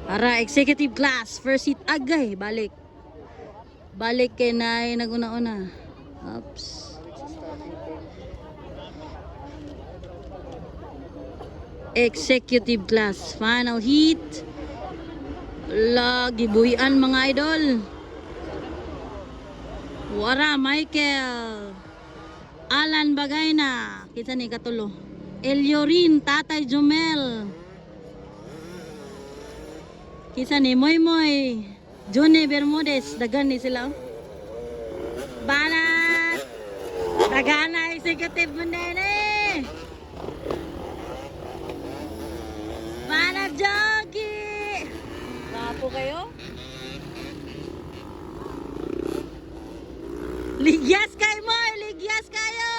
Ara, executive class. First seat agay. Balik. Balik kay na naguna-una. Oops. Executive class. Final heat. Lagi buhian mga idol. Wara, Michael. Alan Bagayna. Kita ni katulo. Eliorin, Tatay Jomel. Kita ni Moy Moy. Johnny Bermudez. Dagan ni sila. Banat. Dagan na executive mo nene. Banat jogi. Wapo kayo? Ligyas kayo mo. Ligyas kayo.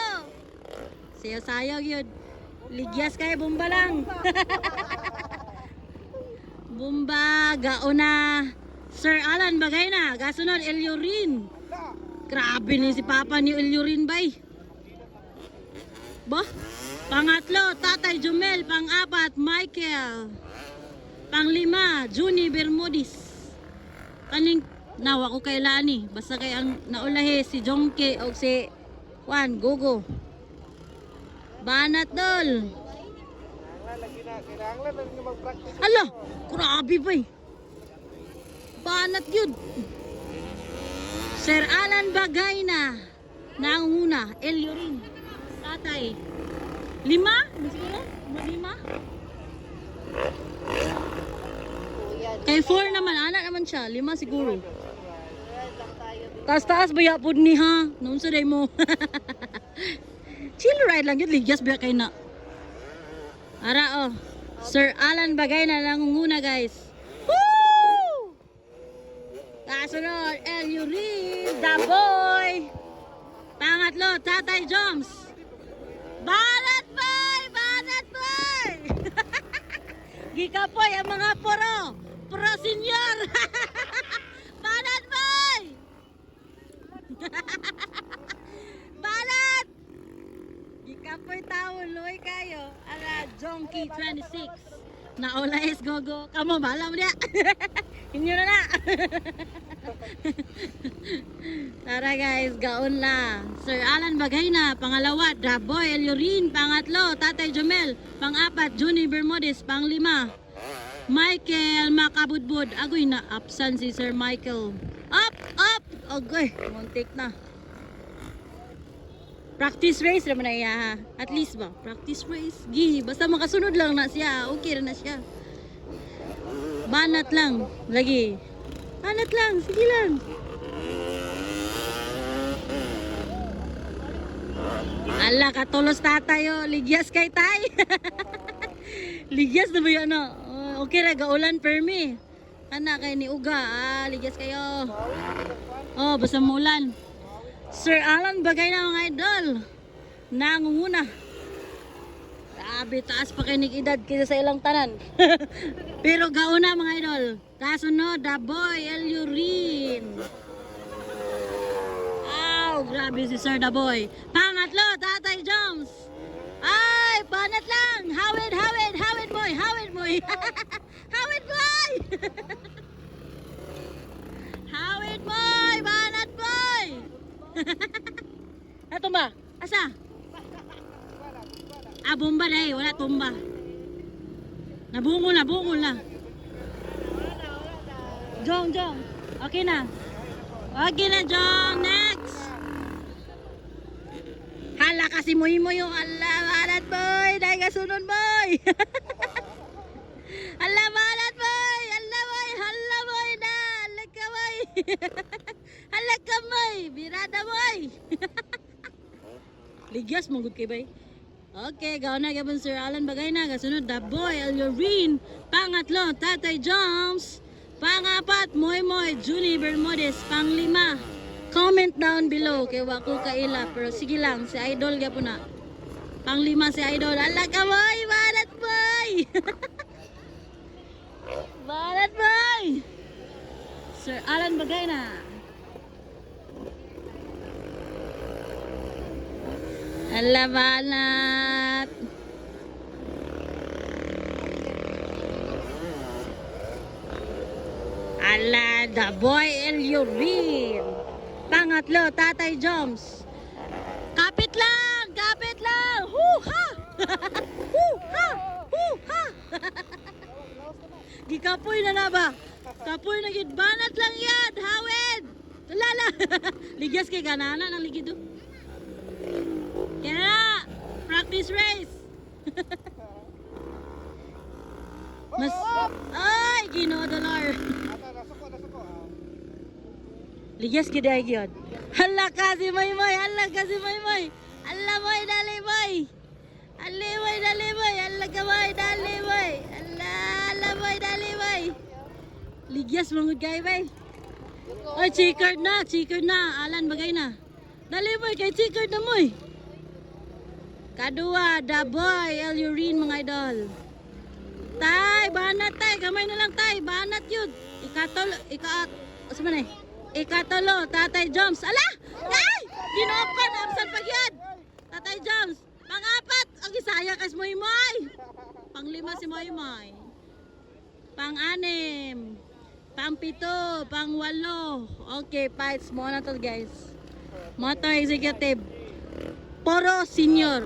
Sayo-sayo yun. Ligyas kayo. Bumba lang. Bumba. Gauna. Sir Alan Bagayna. Gasunod Eliorin. Grabe ni si Papa ni Eliorin bay. Ba? Pangatlo, Tatay Jomel. Pang-apat, Michael. Pang-lima, Johnny Bermudez. Kaning nawa ko kay Lani. Basta kay ang naulahi si Jongke o si Juan Gogo. Banat dol. Ala, grabe ba eh. Banat yun. Sir Alan Bagayna. Nanguna, Eliorin. Tatay. 5? Siguro? 5? Kay 4 naman, anak naman siya. 5 siguro. Taas-taas ba yapod ni ha? Noon sa day mo. Chill ride lang yun. Ligyas ba kay na? Ara oh. Sir Alan Bagayna nangunguna guys. Woo! Kasunod, Eliorin, the boy. Pangatlo, Tatay Joms. Banat boy! Banat boy! Gikapoy ang mga pro senior. Banat boy! Banat! Gikapoy taon, loy kayo. Ala, Jonky 26. Naula is gogo. Kamu bala mo niya. Inyo na na. Tara guys, gaon na. Sir Alan Bagayna, pangalawa, The Boy Eliorin, pangatlo, Tatay Jomel, pang-apat, Johnny Bermudez, pang-lima, Michael Makabudbud. Agoy na, absent si Sir Michael. Up! Agoy, muntik na. Practice race naman na iya ha. At least ba? Practice race. Gi, basta makasunod lang na siya. Okay na siya. Banat lang. Lagi. Banat lang. Sige lang. Ala, katulos tatay oh. Ligyas kay tay. Ligyas na ba yun ano? Okay na, gaulan permi. Anak kay ni Uga. Ligyas kayo. Oh, basta muulan. Sir Alan Bagayna mga idol. Nangunguna. Grabe, taas pa kay edad kaysa sa ilang tanan. Pero gauna mga idol. Kasunod, The Boy Eliorin. Grabe si Sir The Boy. Pangatlo, Tatay Joms. Ay, panat lang. Hawid boy. Hawid boy. Hawid boy, banat boy. Natumba? Asa? Bomba na eh, wala tumba. Nabungol na. Jong. Okay na. Jong. Next. Hala kasi mo yung ala, banat boy. Dahil kasunod boy. Ala, banat boy. Hala boy na. Hala ka boy. Hala ka boy. Birada boy. Ligyas mong good kay bay. Okay, gawin na gabon Sir Alan Bagayna. Kasunod, The Boy Eliorin. Pangatlo, Tatay Joms. Pangapat, Moy Johnny Bermudez. Panglima, comment down below kay wako kaila. Pero sige lang, si Idol gapon na. Panglima si Idol. Ala ka boy, banat boy. Banat boy. Sir Alan Bagayna. Ala, banat. Ala, the boy El Yurin. Pangatlo, Tatay Joms. Kapit lang! Kapit lang! Hoo-ha! Hoo-ha! Hoo-ha! Gikapoy na na ba? Kapoy na gid, banat lang yan! Hawid! Lala! Ligas kay ganana ng ligid do. Kaya na! Practice race! Mas... Ay! Ginoo dolar! Ligas kid ay gyud. Hala ka si Maymay! Hala ka si Maymay! Hala moy dali moy! Ali moy dali moy! Hala ka moy dali moy! Hala moy dali moy! Ligas mangud kay bay. Ay checkered na. Alan bagay na. Dali moy kay checkered na moy. Kadua, the boy El Yurin mga idol. Tay, banat tay, gamay na lang tay, banat yun. Asa man eh? Ikatolo, Tatay Joms. Ala! Ay! Ginopan, absent pag yan. Tatay Joms. Pang-apat, ang isaya kas Moy-Moy. Pang-lima si Moy-Moy. Pang-anim. Pang-pito, pang-walo. Okay, fights mo na to guys. Moto executive. Poro senior.